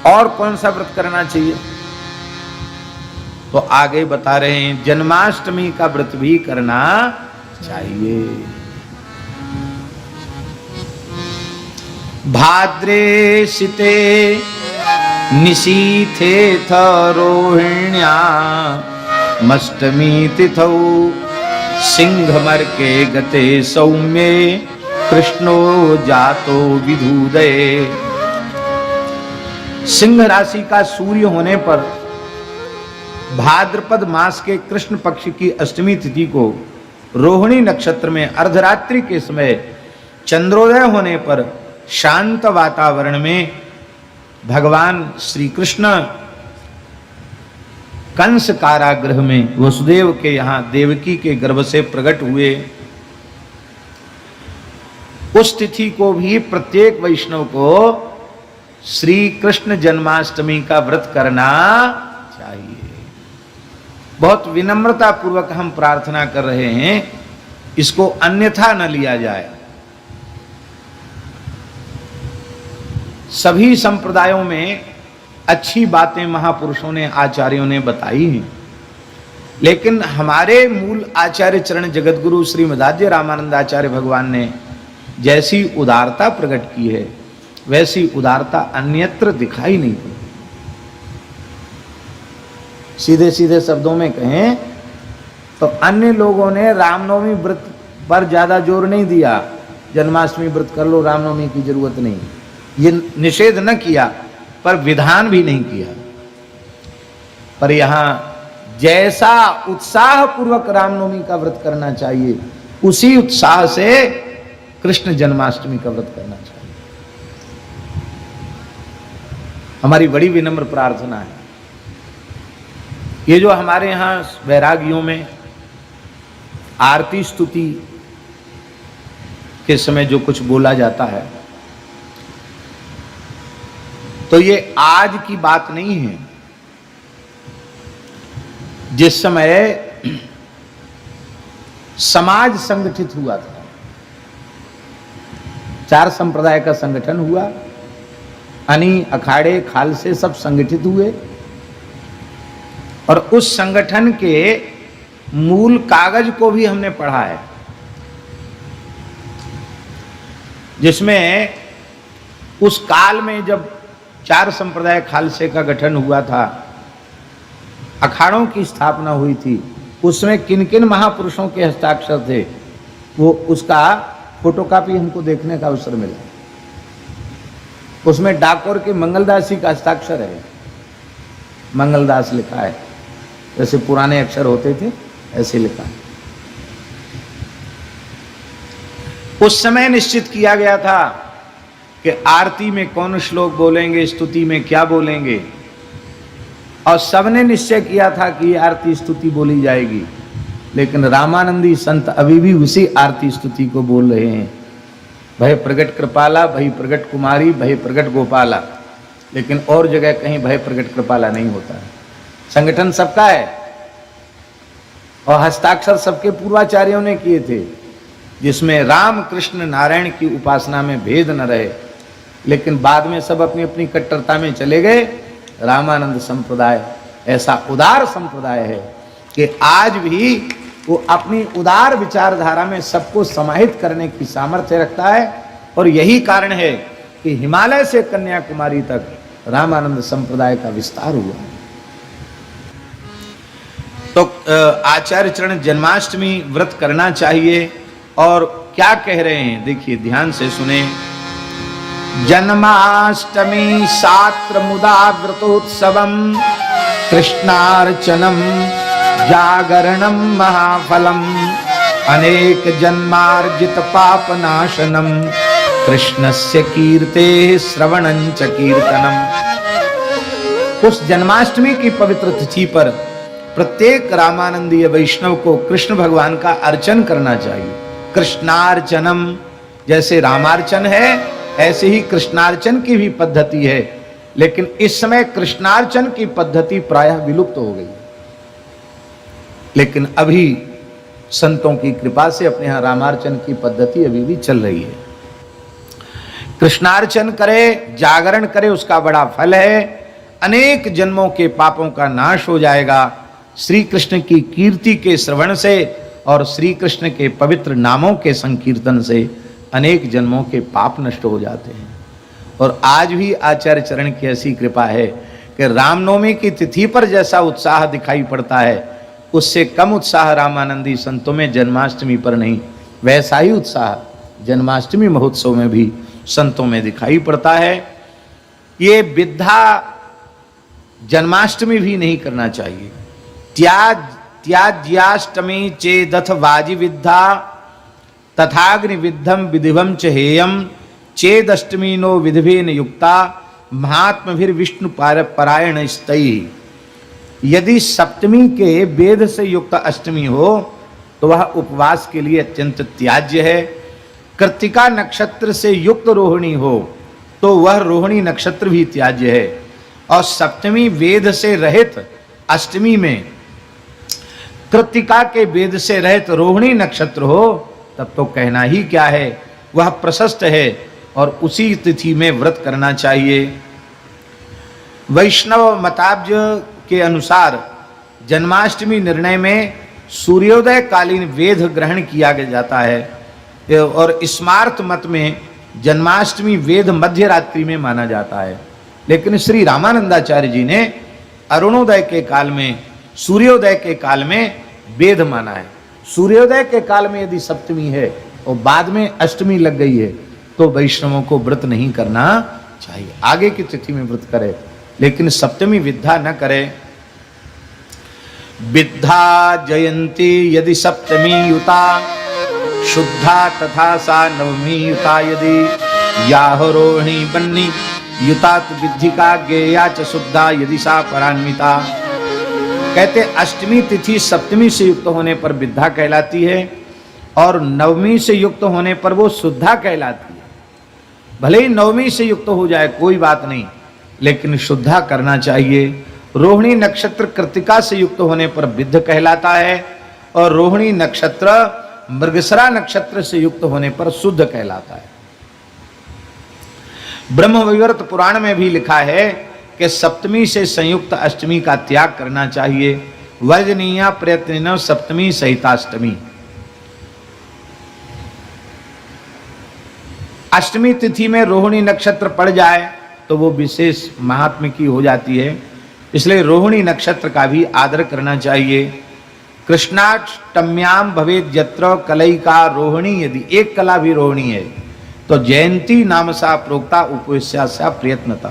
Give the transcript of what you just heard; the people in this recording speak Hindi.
और कौन सा व्रत करना चाहिए? तो आगे बता रहे हैं जन्माष्टमी का व्रत भी करना चाहिए। भाद्रे शीते निशीथे रोहिण्या मष्टमी तिथौ सिंहमर्के गते सौम्ये कृष्णो जातो विधुदये। सिंह राशि का सूर्य होने पर भाद्रपद मास के कृष्ण पक्ष की अष्टमी तिथि को रोहिणी नक्षत्र में अर्धरात्रि के समय चंद्रोदय होने पर शांत वातावरण में भगवान श्री कृष्ण कंस कारागृह में वसुदेव के यहां देवकी के गर्भ से प्रकट हुए। उस तिथि को भी प्रत्येक वैष्णव को श्री कृष्ण जन्माष्टमी का व्रत करना चाहिए। बहुत विनम्रता पूर्वक हम प्रार्थना कर रहे हैं, इसको अन्यथा न लिया जाए। सभी संप्रदायों में अच्छी बातें महापुरुषों ने, आचार्यों ने बताई हैं, लेकिन हमारे मूल आचार्य चरण जगतगुरु श्री मदाध्य रामानंदाचार्य भगवान ने जैसी उदारता प्रकट की है वैसी उदारता अन्यत्र दिखाई नहीं पड़ती। सीधे सीधे शब्दों में कहें तो अन्य लोगों ने रामनवमी व्रत पर ज्यादा जोर नहीं दिया, जन्माष्टमी व्रत कर लो, रामनवमी की जरूरत नहीं, ये निषेध न किया पर विधान भी नहीं किया। पर यहां जैसा उत्साह पूर्वक रामनवमी का व्रत करना चाहिए उसी उत्साह से कृष्ण जन्माष्टमी का व्रत करना चाहिए। हमारी बड़ी विनम्र प्रार्थना है। ये जो हमारे यहां वैरागियों में आरती स्तुति के समय जो कुछ बोला जाता है, तो ये आज की बात नहीं है। जिस समय समाज संगठित हुआ था, 4 संप्रदाय का संगठन हुआ, अनी अखाड़े खालसे सब संगठित हुए और उस संगठन के मूल कागज को भी हमने पढ़ा है, जिसमें उस काल में जब 4 संप्रदाय खालसे का गठन हुआ था, अखाड़ों की स्थापना हुई थी, उसमें किन किन महापुरुषों के हस्ताक्षर थे, वो उसका फोटोकॉपी हमको देखने का अवसर मिला। उसमें डाकोर के मंगलदास जी का हस्ताक्षर है, मंगलदास लिखा है, जैसे पुराने अक्षर होते थे ऐसे लिखा है। उस समय निश्चित किया गया था कि आरती में कौन श्लोक बोलेंगे, स्तुति में क्या बोलेंगे, और सबने निश्चय किया था कि ये आरती स्तुति बोली जाएगी। लेकिन रामानंदी संत अभी भी उसी आरती स्तुति को बोल रहे हैं, भय प्रगट कृपाला, भय प्रगट कुमारी, भय प्रगट गोपाला। लेकिन और जगह कहीं भय प्रगट कृपाला नहीं होता है। संगठन सबका है और हस्ताक्षर सबके पूर्वाचार्यों ने किए थे, जिसमें राम कृष्ण नारायण की उपासना में भेद न रहे। लेकिन बाद में सब अपनी अपनी कट्टरता में चले गए। रामानंद संप्रदाय ऐसा उदार संप्रदाय है कि आज भी वो अपनी उदार विचारधारा में सबको समाहित करने की सामर्थ्य रखता है, और यही कारण है कि हिमालय से कन्याकुमारी तक रामानंद संप्रदाय का विस्तार हुआ। तो आचार्य चरण जन्माष्टमी व्रत करना चाहिए। और क्या कह रहे हैं देखिए, ध्यान से सुने। जन्माष्टमी शास्त्र मुदा व्रतोत्सवम कृष्णार्चनम जागरणम महाफलम अनेक जन्मार्जित पाप नाशनम कृष्णस्य कीर्ते श्रवणं च कीर्तनम। उस जन्माष्टमी की पवित्र तिथि पर प्रत्येक रामानंदीय वैष्णव को कृष्ण भगवान का अर्चन करना चाहिए। कृष्णार्चनम, जैसे रामार्चन है ऐसे ही कृष्णार्चन की भी पद्धति है, लेकिन इस समय कृष्णार्चन की पद्धति प्रायः विलुप्त हो गई। लेकिन अभी संतों की कृपा से अपने यहां रामार्चन की पद्धति अभी भी चल रही है। कृष्णार्चन करे, जागरण करे, उसका बड़ा फल है। अनेक जन्मों के पापों का नाश हो जाएगा श्री कृष्ण की कीर्ति के श्रवण से और श्री कृष्ण के पवित्र नामों के संकीर्तन से अनेक जन्मों के पाप नष्ट हो जाते हैं। और आज भी आचार्य चरण की ऐसी कृपा है कि रामनवमी की तिथि पर जैसा उत्साह दिखाई पड़ता है, उससे कम उत्साह रामानंदी संतों में जन्माष्टमी पर नहीं, वैसा ही उत्साह जन्माष्टमी महोत्सव में भी संतों में दिखाई पड़ता है। ये विद्या जन्माष्टमी भी नहीं करना चाहिए। त्याज्याष्टमी चेदथ वाजि विद्या तथाग्नि विद्धम विधिवम च हेयम चेदष्टमी नो विधिवेन युक्ता महात्मभिर विष्णु परायण स्तयी। यदि सप्तमी के वेद से युक्त अष्टमी हो तो वह उपवास के लिए अत्यंत त्याज्य है। कृत्तिका नक्षत्र से युक्त रोहिणी हो तो वह रोहिणी नक्षत्र भी त्याज्य है। और सप्तमी वेद से रहित अष्टमी में कृत्तिका के वेद से रहित रोहिणी नक्षत्र हो तब तो कहना ही क्या है, वह प्रशस्त है और उसी तिथि में व्रत करना चाहिए। वैष्णव मताब्ज के अनुसार जन्माष्टमी निर्णय में सूर्योदय कालीन वेद ग्रहण किया जाता है और स्मार्त मत में जन्माष्टमी वेद मध्य रात्रि में माना जाता है। लेकिन श्री रामानंदाचार्य जी ने अरुणोदय के काल में, सूर्योदय के काल में वेद माना है। सूर्योदय के काल में यदि सप्तमी है और बाद में अष्टमी लग गई है तो वैष्णवों को व्रत नहीं करना चाहिए, आगे की तिथि में व्रत करे, लेकिन सप्तमी विद्या न करे। विद्या जयंती यदि सप्तमी युता शुद्धा तथा सा नवमी युता यदि याह रोहिणी बन्नी युता तो विद्धिका गेया च शुद्धा यदि सा परान्विता। कहते अष्टमी तिथि सप्तमी से युक्त होने पर विद्या कहलाती है और नवमी से युक्त होने पर वो शुद्धा कहलाती है। भले ही नवमी से युक्त हो जाए कोई बात नहीं, लेकिन शुद्धा करना चाहिए। रोहिणी नक्षत्र कृत्तिका से युक्त होने पर विद्ध कहलाता है और रोहिणी नक्षत्र मृगशिरा नक्षत्र से युक्त होने पर शुद्ध कहलाता है। ब्रह्मवैवर्त पुराण में भी लिखा है कि सप्तमी से संयुक्त अष्टमी का त्याग करना चाहिए। वर्जनीया प्रयत्न सप्तमी सहिताष्टमी। अष्टमी तिथि में रोहिणी नक्षत्र पड़ जाए तो वो विशेष महात्म्य की हो जाती है, इसलिए रोहिणी नक्षत्र का भी आदर करना चाहिए। कृष्णाष्टम्याम भवेद यत्र कलई का रोहिणी, यदि एक कला भी रोहिणी है तो जयंती नाम सा प्रोक्ता उपवेश्या प्रयत्नता।